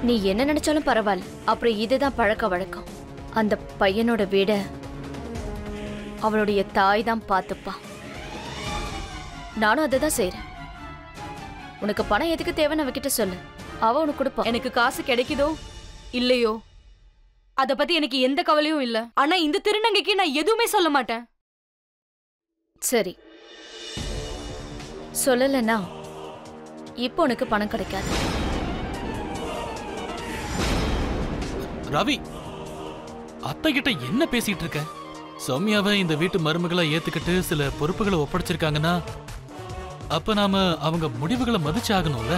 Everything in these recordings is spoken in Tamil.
நீ என்ன நினைச்சாலும் பரவாயில்ல. அப்புறம் இதுதான் பழக்க வழக்கம். அந்த பையனோட வீட அவளுடைய தாய் தான் பார்த்துப்பா. நானும் அதை தான் செய்யறேன். உனக்கு பணம் எதுக்கு தேவைன்னு அவகிட்ட சொல்லு, அவ உனக்கு கொடுப்பா. எனக்கு காசு கிடைக்குதோ இல்லையோ அத பத்தி எனக்கு எந்த கவலையும் இல்ல. ஆனா இந்த திருநங்கைக்கு நான் எதுவுமே சொல்ல மாட்டேன். சரி, சொல்லலன்னா இப்போ உனக்கு பணம் கிடைக்காது. ரவி, அத்தை கிட்ட என்ன பேசிட்டு இருக்க? சௌமியாவை இந்த வீட்டு மருமகளா ஏத்துக்கிட்டு சில பொறுப்புகளை ஒப்படைச்சிருக்காங்கன்னா அப்ப நாம அவங்க முடிவுகளை மதிச்சு ஆகணும்ல.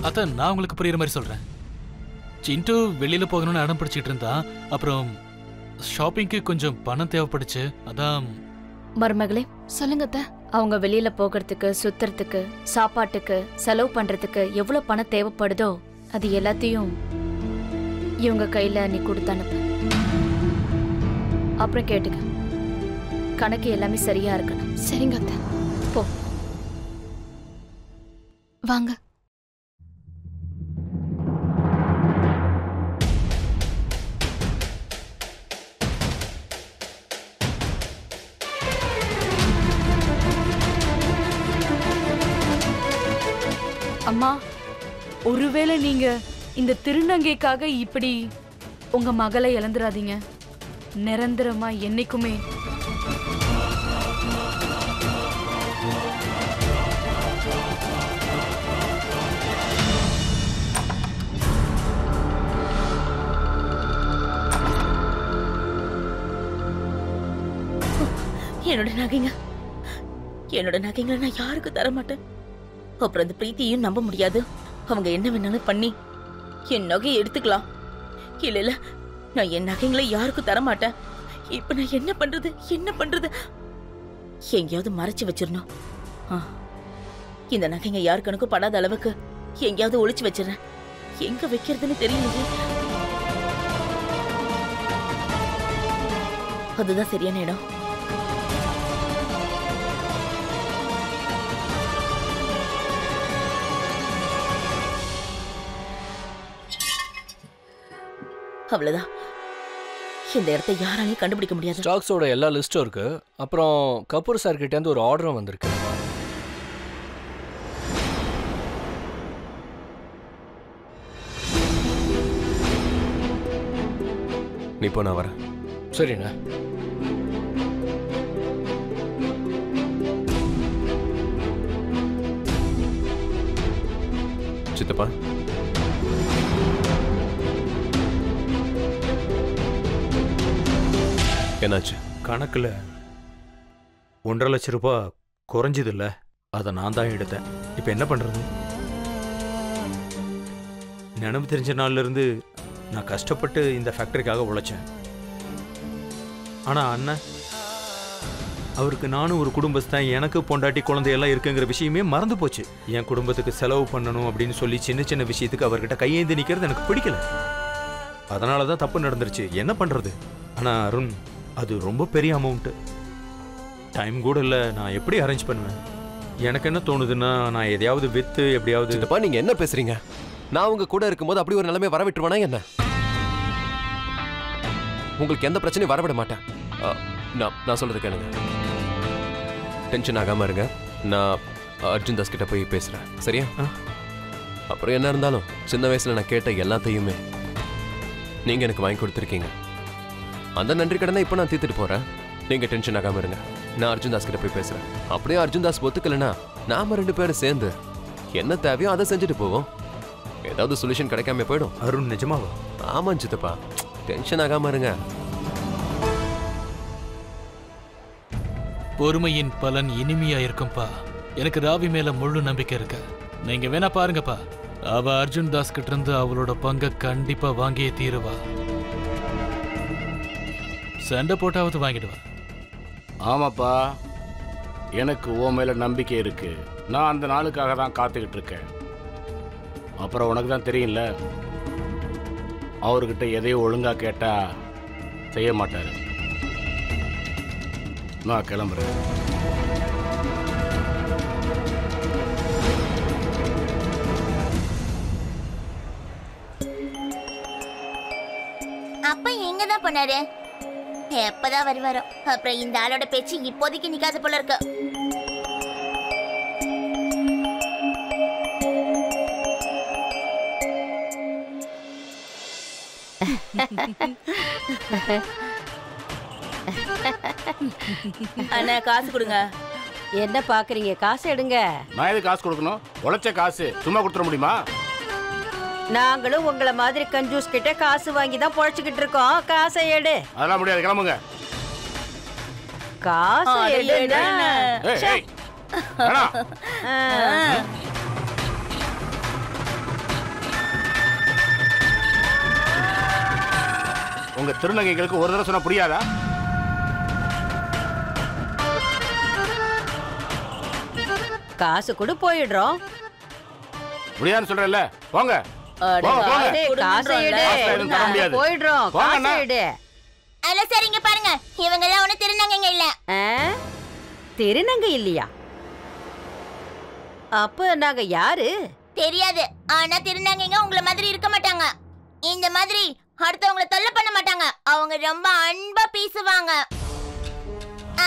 அத்த, நான் உங்களுக்கு புரியுற மாதிரி சொல்றேன். சிண்டு வெளியில போகணும்னு அடம் பிடிச்சிட்டு இருந்தா, அப்புறம் ஷாப்பிங்க்கு கொஞ்சம் பணம் தேவைப்படுச்சு, அதான். மருமகளே சொல்லுங்க அத்தை. அவங்க வெளியில போகிறதுக்கு, சுத்துறதுக்கு, சாப்பாட்டுக்கு, செலவு பண்றதுக்கு எவ்வளவு பணம் தேவைப்படுதோ அது எல்லாத்தையும் இவங்க கையில நீ கொடுத்து அனுப்பு. அப்புறம் கேட்டுக்க, கணக்கு எல்லாமே சரியா இருக்கணும். சரிங்க அத்தை. போ. வாங்க. அம்மா, ஒருவேளை நீங்க இந்த திருநங்கைக்காக இப்படி உங்க மகளை இழந்துடாதீங்க. நிரந்தரமா என்னைக்குமே என்னோட நகைங்களை நான் யாருக்கு தர மாட்டேன். அப்புறம் அந்த பிரீத்தியையும் நம்ப முடியாது. அவங்க என்ன வேணாலும் பண்ணி என் நகையை எடுத்துக்கலாம். இல்ல, நான் என் நகைங்களை யாருக்கும் தர மாட்டேன். இப்ப நான் என்ன பண்றது? எங்கேயாவது மறைச்சு வச்சிடணும். இந்த நகைங்க யாரு கணக்கும் படாத அளவுக்கு எங்கேயாவது ஒளிச்சு வச்சிடறேன். எங்க வைக்கிறதுன்னு தெரியலையே. அதுதான் சரியான இடம். அவ்வளவுதான். இந்த இடத்தை யாராலையும் கண்டுபிடிக்க முடியாது. ஸ்டாக்ஸோட எல்லா லிஸ்டும் இருக்கு. அப்புறம் கபூர் சார் கிட்ட இருந்து ஒரு ஆர்டரும் வந்திருக்கு. நீ போ, நான் வரேன். சரிண்ணா. சித்தப்பா, என்னாச்சு? கணக்கில் 1.5 லட்சம் ரூபாய் குறைஞ்சது இல்லை, அதை நான் தான் எடுத்தேன். இப்போ என்ன பண்ணுறது? நினைவு தெரிஞ்ச நாள்லேருந்து நான் கஷ்டப்பட்டு இந்த ஃபேக்டரிக்காக உழைச்சேன். ஆனால் அண்ணன், அவருக்கு நானும் ஒரு குடும்பஸ்தான், எனக்கு பொண்டாட்டி குழந்தையெல்லாம் இருக்குங்கிற விஷயமே மறந்து போச்சு. என் குடும்பத்துக்கு செலவு பண்ணணும் அப்படின்னு சொல்லி சின்ன சின்ன விஷயத்துக்கு அவர்கிட்ட கையேந்தி நிற்கிறது எனக்கு பிடிக்கல. அதனால தான் தப்பு நடந்துருச்சு. என்ன பண்ணுறது? ஆனால் அருண், அது ரொம்ப பெரிய அமௌண்ட்டு. டைம் கூட இல்லை. நான் எப்படி அரேஞ்ச் பண்ணுவேன்? எனக்கு என்ன தோணுதுன்னா, நான் எதையாவது விற்று எப்படியாவது. சித்தப்பா, நீங்க என்ன பேசுறீங்க? நான் உங்க கூட இருக்கும்போது அப்படி ஒரு நிலைமை வரவிட்டுருவானா என்ன? உங்களுக்கு எந்த பிரச்சனையும் வரவிட மாட்டேன். நான் சொல்றது கேளுங்க. டென்ஷன் ஆகாம இருங்க. நான் அர்ஜுன் தாஸ் கிட்ட போய் பேசுறேன், சரியா? அப்புறம் என்ன இருந்தாலும் சின்ன வயசுல நான் கேட்ட எல்லாத்தையுமே நீங்க எனக்கு வாங்கி கொடுத்துருக்கீங்க. அந்த நன்றி கடனை இப்போ நான் தீர்த்துட்டு போறேன். நீங்க டென்ஷன் ஆகாம இருங்க. நான் அர்ஜுன் தாஸ் கிட்ட போய் பேசுறேன். அப்படியே அர்ஜுன் தாஸ் ஒத்துக்கலனா நாம 2 பேரும் சேர்ந்து என்ன தேவையோ அதை செஞ்சுட்டு போவோம். ஏதாவது சொல்யூஷன் கிடைக்காம போயிடும். அருண், நிஜமாவா? ஆமா சித்தப்பா, டென்ஷன் ஆகாம இருங்க. பொறுமையின் பலன் இனிமையா இருக்கும்பா. எனக்கு ராவி மேல முழு நம்பிக்கை இருக்கு. நீங்க வேணா பாருங்கப்பா, அவ அர்ஜுன் தாஸ் கிட்ட இருந்து அவளோட பங்கை கண்டிப்பா வாங்கியே தீருவா. சண்டை போட்டாவது வாங்கிடுவா. ஆமாப்பா, எனக்கு உன் மேல நம்பிக்கை இருக்கு. நான் அந்த நாளுக்காக தான் காத்துக்கிட்டு இருக்கேன். அப்புறம் உனக்கு தான் தெரியல, அவர்கிட்ட எதையும் ஒழுங்கா கேட்டா செய்ய மாட்டாரு. நான் கிளம்புறேன். எங்கதான் போனாரு? எப்பதான் வருவாரோ? அப்புறம் இந்த ஆளோட பேச்சு இப்போதைக்கு நிக்காத போல இருக்கு. அண்ணா காசு கொடுங்க. என்ன பாக்குறீங்க? காசு எடுங்க. நான் எதுக்கு காசு கொடுக்கணும்? உழைச்ச காசு சும்மா கொடுத்துட முடியுமா? நாங்களும் உங்களை மாதிரி கஞ்சூஸ் கிட்ட காசு வாங்கி தான் பொழைச்சுக்கிட்டு இருக்கோம். காசை எடு. அதெல்லாம் முடியாது, கிளம்புங்க. காசு எடுடா. ஏய், ஏய், வேணாம். உங்க திருநங்கைகளுக்கு ஒரு தடவை சொன்னா புரியாதா? காசு கொடு போயிடுறோம். முடியாதுன்னு சொல்றேன்ல, போங்க. அட, போங்க, போங்க. காசை எடு. காசு எதுவும் தர முடியாது. போயிடுறோம். போங்க காசை அண்ணா. எடு. அல்ல சார், இங்க பாருங்க, இவங்க எல்லாம் ஒண்ணு திருநங்கைங்க இல்ல. திருநங்கை இல்லையா? அப்ப நாங்க யாரு? தெரியாது. ஆனா திருநங்கைங்க உங்களை மாதிரி இருக்க மாட்டாங்க. இந்த மாதிரி அடுத்தவங்களை தொல்லை பண்ண மாட்டாங்க. அவங்க ரொம்ப அன்பா பேசுவாங்க.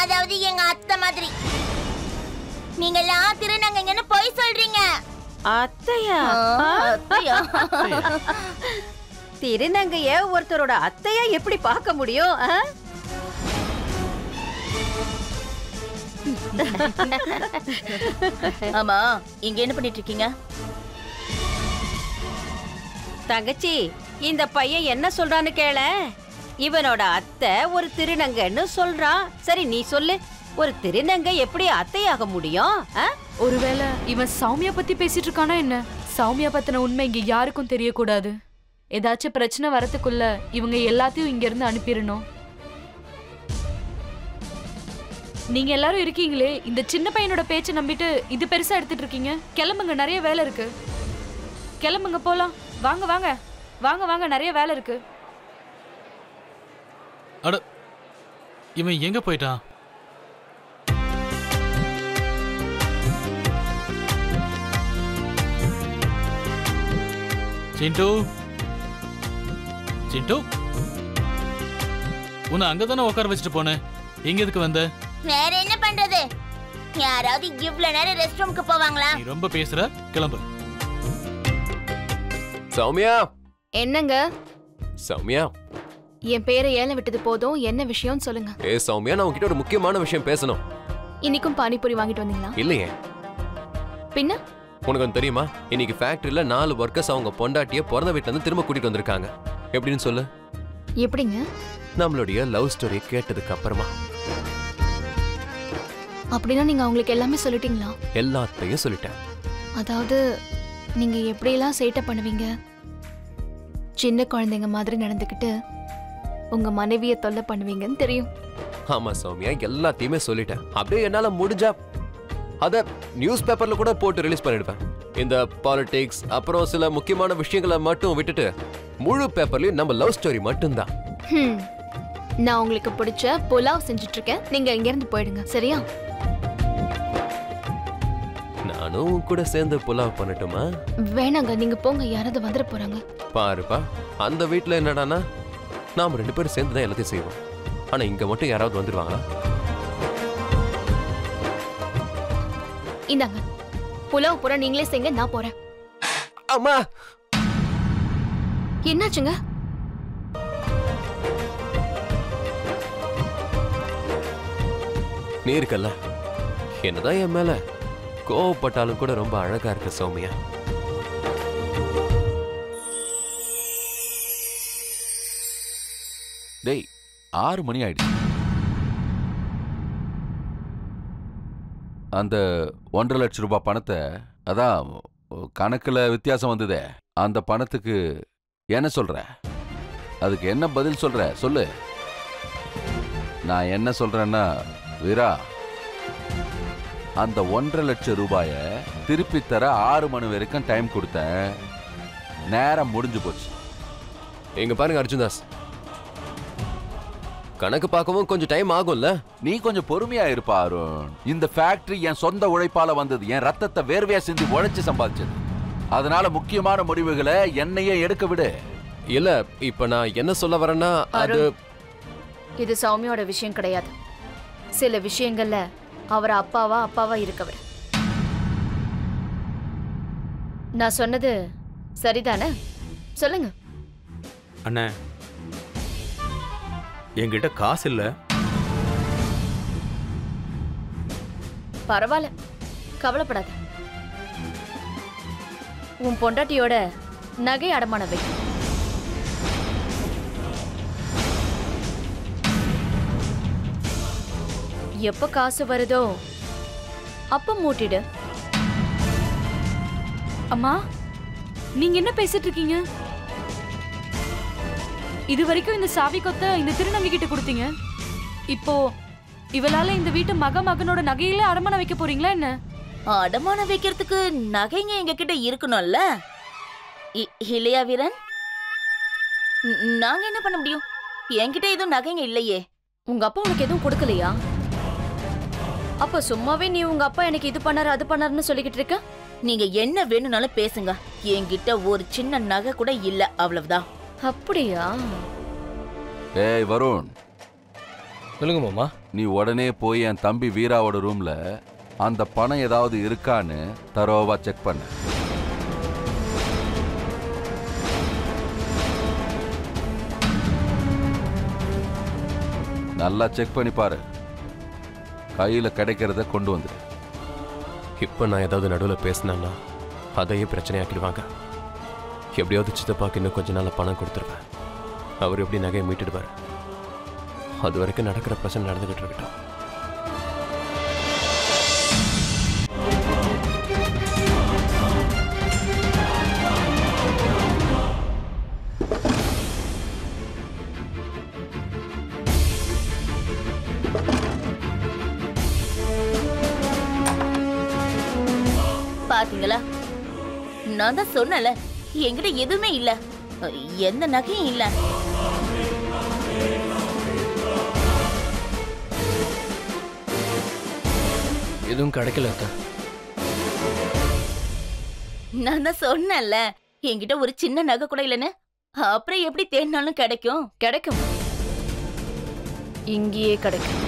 அதாவது எங்க அத்தை மாதிரி. நீங்க எல்லாம் திருநங்கைங்கன்னு போய் சொல்றீங்க. அத்தையா? அத்தையா? திருநங்கைய ஒருத்தரோட அத்தையா எப்படி பார்க்க முடியும்? ஆமா, இங்க என்ன பண்ணிட்டு இருக்கீங்க? தங்கச்சி, இந்த பையன் என்ன சொல்றான்னு கேள. இவனோட அத்தை ஒரு திருநங்கைன்னு சொல்றான். சரி, நீ சொல்லு, ஒரு திருநங்கை எப்படி அத்தையாக முடியும்? ஒருவேளை இவன் சௌமியா பத்தி பேசிட்டு இருக்கானா என்ன? சௌமியா பத்தின உண்மை இங்க யாருக்கும் தெரியக்கூடாது. ஏதாச்சும் பிரச்சனை வரதுக்குள்ள இவங்க எல்லாத்தையும் இங்க இருந்து அனுப்பிடணும். நீங்க எல்லாரும் இருக்கீங்களே, இந்த சின்ன பையனோட பேச்சை நம்பிட்டு இது பெருசா எடுத்துட்டு இருக்கீங்க. கிளம்புங்க, நிறைய வேலை இருக்கு. கிளம்புங்க, போலாம். வாங்க வாங்க வாங்க வாங்க, நிறைய வேலை இருக்கு. அட, இவன் எங்க போயிட்டான்? சிண்டு, சிண்டு, உன்னை அங்கதானே உட்கார வச்சுட்டு போனேன். எங்க எதுக்கு வந்த? வேற என்ன பண்றது? யாராவது இவ்வளவு நேரம் ரெஸ்ட் ரூமுக்கு போவாங்களா? நீ ரொம்ப பேசுற, கிளம்பு. சௌமியா, என்னங்க? சௌமியா, என் பேரை ஏல விட்டது போதும். என்ன விஷயம் சொல்லுங்க. சௌமியா, நான் உன்கிட்ட ஒரு முக்கியமான விஷயம் பேசணும். இன்னைக்கும் பானிபூரி வாங்கிட்டு வந்தீங்களா? இல்லையே. பின்ன உனக்கு ஒன்று தெரியுமா? இன்னைக்கு ஃபேக்டரியில 4 ஒர்க்கர்ஸ் அவங்க பொண்டாட்டிய பிறந்த வீட்டுல இருந்து திரும்ப கூட்டிட்டு வந்திருக்காங்க. எப்படின்னு சொல்லு. எப்படிங்க? நம்மளுடைய லவ் ஸ்டோரி கேட்டதுக்கு அப்புறமா. அப்படின்னா நீங்க அவங்களுக்கு எல்லாமே சொல்லிட்டீங்களா? எல்லாத்தையும் சொல்லிட்டேன். அதாவது நீங்க எப்படியெல்லாம் சேட்டை பண்ணுவீங்க, சின்ன குழந்தைங்க மாதிரி நடந்துக்கிட்டு உங்க மனைவியை தொல்லை பண்ணுவீங்கன்னு தெரியும். ஆமா சௌமியா, எல்லாத்தையுமே சொல்லிட்டேன். அப்படியே என்னால முடிஞ்சா அத நியூஸ் பேப்பர்ல கூட போட்டு ரிலீஸ் பண்ணிடுவேன். இந்த பாலிடிக்ஸ் அப்புறம் சில முக்கியமான விஷயங்களை மட்டும் விட்டுட்டு முழு பேப்பர்லயும் நம்ம லவ் ஸ்டோரி மட்டும்தான். நான் உங்களுக்கு பிடிச்ச புலாவ் செஞ்சுட்டு இருக்கேன். நீங்க இங்க இருந்து போயிடுங்க, சரியா? நானும் கூட சேர்ந்து புலாவ் பண்ணட்டுமா? வேணாங்க, நீங்க போங்க. யாராவது வந்துட போறாங்க. பாருப்பா, அந்த வீட்டுல என்னடானா நாம 2 பேரும் சேர்ந்து தான் எல்லாத்தையும் செய்வோம். ஆனா இங்க மட்டும் யாராவது வந்துருவாங்களா? இந்தாங்க புலாவ் பூரா நீங்களே செய்யுங்க, நான் போறேன். அம்மா, என்னாச்சுங்க? நீ இருக்கல்ல, என்னதான் என் மேல கோவப்பட்டாலும் கூட ரொம்ப அழகா இருக்க சௌமியா. டேய், 6 மணி ஆயிடுச்சு. அந்த 1.5 லட்சம் ரூபாய் பணத்தை, அதான் கணக்குல வித்தியாசம் வந்ததே, அந்த பணத்துக்கு என்ன சொல்ற? அதுக்கு என்ன பதில் சொல்ற சொல்லு. நான் என்ன சொல்றேன்னா வீரா, அந்த 1.5 லட்சம் ரூபாயை திருப்பி தர 6 மணி வரைக்கும் டைம் கொடுத்தேன். நேரம் முடிஞ்சு போச்சு. எங்க பாருங்க அர்ஜுன்தாஸ், கணக்கு பார்க்கவும் கொஞ்சம் டைம் ஆகும்ல. நீ கொஞ்சம் பொறுமையா இருப்பா அருண். இந்த ஃபேக்டரி என் சொந்த உழைப்பால வந்தது. என் ரத்தத்தை வேர்வையா சிந்தி உழைச்சு சம்பாதிச்சது. அதனால முக்கியமான முடிவுகளை என்னையே எடுக்க விடு. இல்ல இப்ப நான் என்ன சொல்ல வரேன்னா அது இது சௌமியோட விஷயம் கிடையாது. சில விஷயங்கள்ல அவர் அப்பாவா இருக்கவர். நான் சொன்னது சரிதானே? சொல்லுங்க. அண்ணே, என்கிட்ட காசு இல்ல. பரவாயில்ல, கவலைப்படாத. உன் பொண்டாட்டியோட நகை அடமான வை. எப்ப காசு வருதோ அப்ப மூட்டிடு. அம்மா, நீங்க என்ன பேசிட்டு இருக்கீங்க? இது வரைக்கும் இந்த சாவி கொத்த இந்த திருநங்கை கிட்ட கொடுத்தீங்க. இப்போ இவளால இந்த வீட்டு மகனோட நகையில அடமான வைக்க போறீங்களா என்ன? அடமான வைக்கிறதுக்கு நகைங்க எங்க கிட்ட இருக்கணும்ல இல்லையா வீரன்? நாங்க என்ன பண்ண முடியும்? என்கிட்ட எதுவும் நகைங்க இல்லையே. உங்க அப்பா உனக்கு எதுவும் கொடுக்கலையா? அப்ப சும்மாவே நீ உங்க அப்பா எனக்கு இது பண்ணாரு அது பண்ணாருன்னு சொல்லிக்கிட்டு இருக்க. நீங்க என்ன வேணும்னாலும் பேசுங்க. என்கிட்ட ஒரு சின்ன நகை கூட இல்ல, அவ்வளவுதான். அப்படியா? ஏய் வருண், சொல்லுங்க மாமா. நீ உடனே போய் என் தம்பி வீராவோட ரூம்ல அந்த பணம் ஏதாவது இருக்கான்னு தரோவா செக் பண்ண. நல்லா செக் பண்ணி பாரு. கையில கிடைக்கிறத கொண்டு வந்துரு. இப்ப நான் ஏதாவது நடுவில் பேசினேன்னா அதையே பிரச்சனையாக்கிடுவாங்க. எப்படியாவது சித்தப்பாக்கு இன்னும் கொஞ்ச நாள் பணம் கொடுத்துருவேன். அவர் எப்படி நகையை மீட்டுடுவார். அது வரைக்கும் நடக்கிற பிரச்சனை நடந்துகிட்டு இருக்கட்டும். பாத்தீங்களா, நான் தான் சொன்னல என்கிட்ட எதுவுமே இல்ல, எந்த நகையும் இல்ல. எதுவும் கிடைக்கல. நான் தான் சொன்னல என்கிட்ட ஒரு சின்ன நகை கூட இல்லைன்னு. அப்புறம் எப்படி தேடினாலும் கிடைக்கும்? கிடைக்கும், இங்கேயே கிடைக்கும்.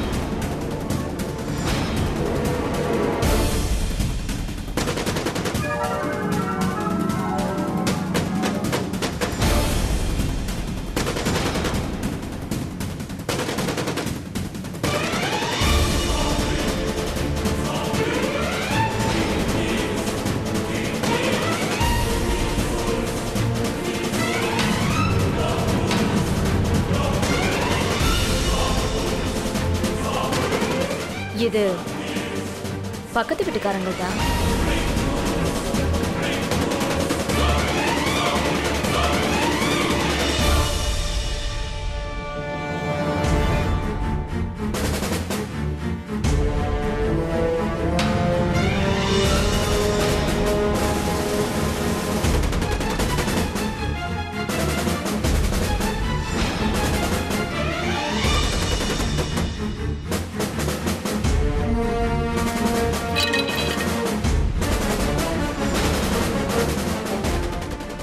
இது பக்கத்து வீட்டுக்காரங்க தான்.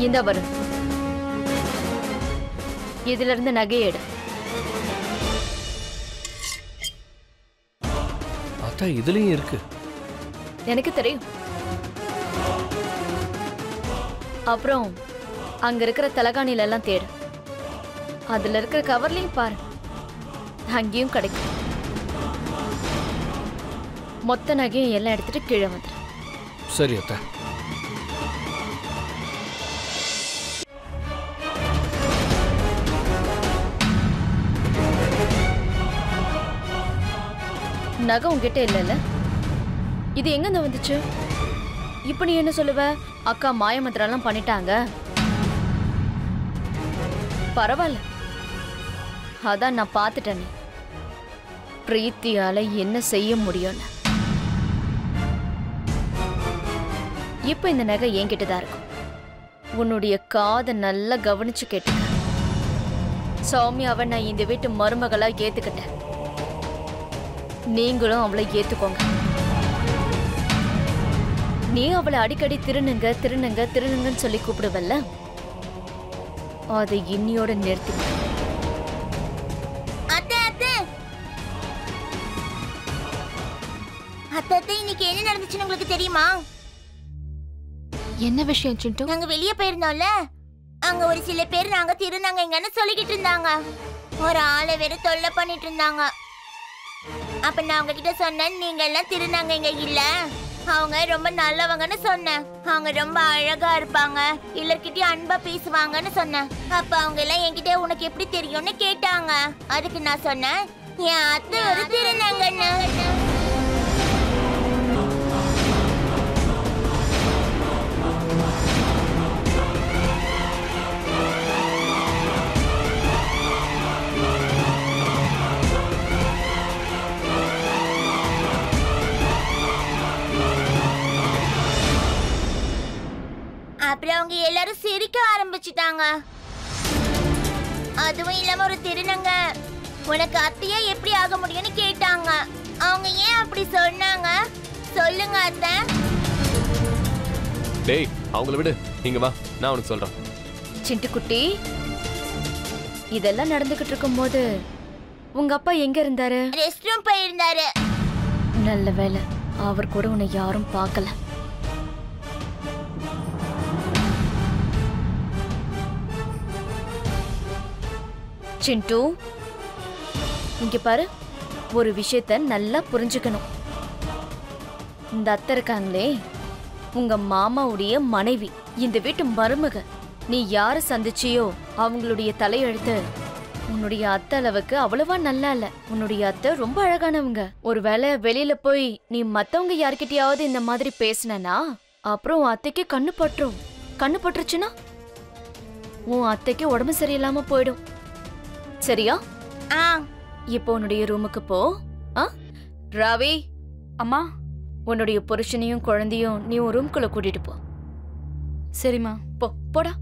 இந்த வரும், இதுல இருந்து நகையை எடு. பார்த்தா இதுலயும் இருக்கு. எனக்கு தெரியும். அப்புறம் அங்க இருக்கிற தலகாணில எல்லாம் தேடு. அதுல இருக்கிற கவர்லயும் பாரு, அங்கேயும் கிடைக்கும். மொத்த நகையும் எல்லாம் எடுத்துட்டு கீழே வந்துரு. சரி அத்தா. நகை உங்ககிட்ட இல்லைல்ல? இது எங்க வந்துச்சு? இப்ப நீ என்ன சொல்லுவ? அக்கா மாயமந்திரம் பண்ணிட்டாங்க. பரவாயில்ல, அதான் நான் பார்த்துட்டேனே பிரீத்தியால என்ன செய்ய முடியும்னு. இப்ப இந்த நகை என்கிட்டதான் இருக்கும். உன்னுடைய காதை நல்லா கவனிச்சு கேட்டுக்க. சௌமியாவை நான் இந்த வீட்டு மருமகளா ஏத்துக்கிட்டேன். நீங்களும் அவளை ஏத்துக்கோங்க. நீ அவளை அடிக்கடி திருநுங்க திருநுங்க திருநுங்கன்னு சொல்லி கூப்பிடுவல்ல, அதை இன்னியோட நிறுத்தி. அத்தை அத்தை அத்தை அத்தை, இன்னைக்கு என்ன நடந்துச்சுன்னு உங்களுக்கு தெரியுமா? என்ன விஷயம் சிண்டு? நாங்க வெளியே போயிருந்தோம்ல, அங்க ஒரு சில பேர் நாங்க திருநங்கைங்கன்னு சொல்லிக்கிட்டு இருந்தாங்க. ஒரு ஆளை வேற தொல்லை பண்ணிட்டு இருந்தாங்க. அப்ப நான் அவங்க கிட்ட சொன்னேன், நீங்க எல்லாம் திருநங்கைங்க இல்ல, அவங்க ரொம்ப நல்லவங்கன்னு சொன்னேன். அவங்க ரொம்ப அழகா இருப்பாங்க, எல்லார்கிட்டயும் அன்பா பேசுவாங்கன்னு சொன்னேன். அப்ப அவங்க எல்லாம் என்கிட்ட உனக்கு எப்படி தெரியும்னு கேட்டாங்க. அதுக்கு நான் சொன்னேன், என் அத்தை ஒரு திருநங்கைன்னு. அப்புறம் அவங்க எல்லாரும் சிரிக்க ஆரம்பிச்சிட்டாங்க. அதுவும் இல்லாம ஒரு திருநங்க உனக்கு அத்தையா எப்படி ஆக முடியும்னு கேட்டாங்க. அவங்க ஏன் அப்படி சொன்னாங்க சொல்லுங்க அத்தை. டேய் அவங்கள விடு, இங்க வா, நான் உனக்கு சொல்றேன். சிண்டு குட்டி, இதெல்லாம் நடந்துகிட்டு இருக்கும்போது உங்க அப்பா எங்க இருந்தாரு? ரெஸ்ட் ரூம் போயிருந்தாரு. நல்ல வேளை, அவர் கூட உன்னை யாரும் பார்க்கல. சிண்டு, இங்க பாரு, ஒரு விஷயத்த நல்லா புரிஞ்சுக்கணும். இந்த அத்தை இருக்காங்களே, உங்க மாமாவுடைய மனைவி, இந்த வீட்டு மருமக. நீ யார சந்திச்சியோ அவங்களுடைய தலையெழுத்து உன்னுடைய அத்தை அளவுக்கு அவ்வளவா நல்லா இல்ல. உன்னுடைய அத்தை ரொம்ப அழகானவங்க. ஒருவேளை வெளியில போய் நீ மத்தவங்க யார்கிட்டயாவது இந்த மாதிரி பேசினா அப்புறம் உன் அத்தைக்கு கண்ணு பற்றும். கண்ணு பட்டுருச்சுன்னா உன் அத்தைக்கு உடம்பு சரியில்லாம போயிடும். சரியா? இப்போ உன்னுடைய ரூமுக்கு போ. ராவி, அம்மா, உன்னுடைய புருஷனையும் குழந்தையும் நீ உன் ரூம்குள்ள கூட்டிட்டு போ. சரிம்மா. போ, போடா.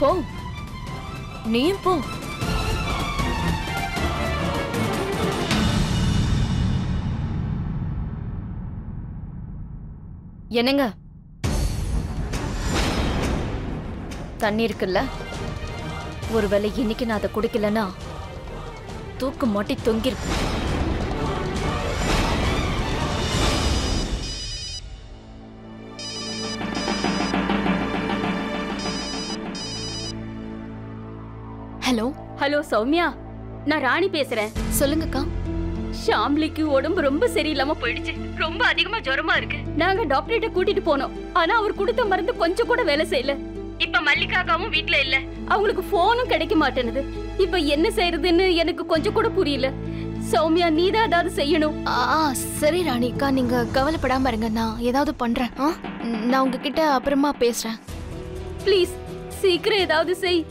போ, நீயும் போ. என்னங்க, தண்ணி இருக்குல்ல, ஒருவேளை இன்னைக்கு நான் அதை குடிக்கலன்னா தூக்கு மாட்டி தொங்கிருப்பேன். ஹலோ ஹலோ சௌமியா, நான் ராணி பேசுறேன். சொல்லுங்கக்கா. ஷாம்லிக்கு உடம்பு ரொம்ப சரியில்லாம போயிடுச்சு. ரொம்ப அதிகமா ஜுரமா இருக்கு. நாங்க டாக்டர்கிட்ட கூட்டிட்டு போனோம். ஆனா அவர் கொடுத்த மருந்து கொஞ்சம் கூட வேலை செய்யல. இப்ப மல்லிகாக்காவும் வீட்ல இல்ல. அவங்களுக்கு போனும் கிடைக்க மாட்டேனுது. இப்ப என்ன செய்யறதுன்னு எனக்கு கொஞ்சம் கூட புரியல. சௌமியா, நீதான் ஏதாவது செய்யணும். சரி ராணிக்கா, நீங்க கவலைப்படாம இருங்க, நான் ஏதாவது பண்றேன். நான் உங்ககிட்ட அப்புறமா பேசுறேன். ப்ளீஸ் சீக்கிரம் ஏதாவது செய்.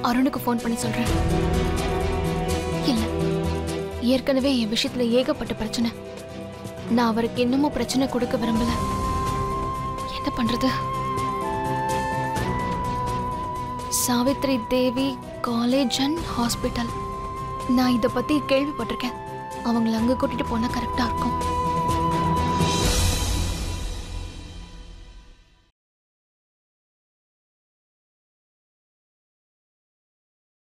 அருணுக்கு ஃபோன் பண்ணி சொல்றேன். இல்ல, ஏற்கனவே என் விஷயத்துல ஏகப்பட்ட பிரச்சனை. நான் அவருக்கு இன்னமும் பிரச்சனை கொடுக்க விரும்பல. என்ன பண்றது? சாவித்ரி தேவி காலேஜ் அண்ட் ஹாஸ்பிட்டல், நான் இத பத்தி கேள்விப்பட்டிருக்கேன். அவங்களை அங்க கூட்டிட்டு போனா கரெக்டா இருக்கும்.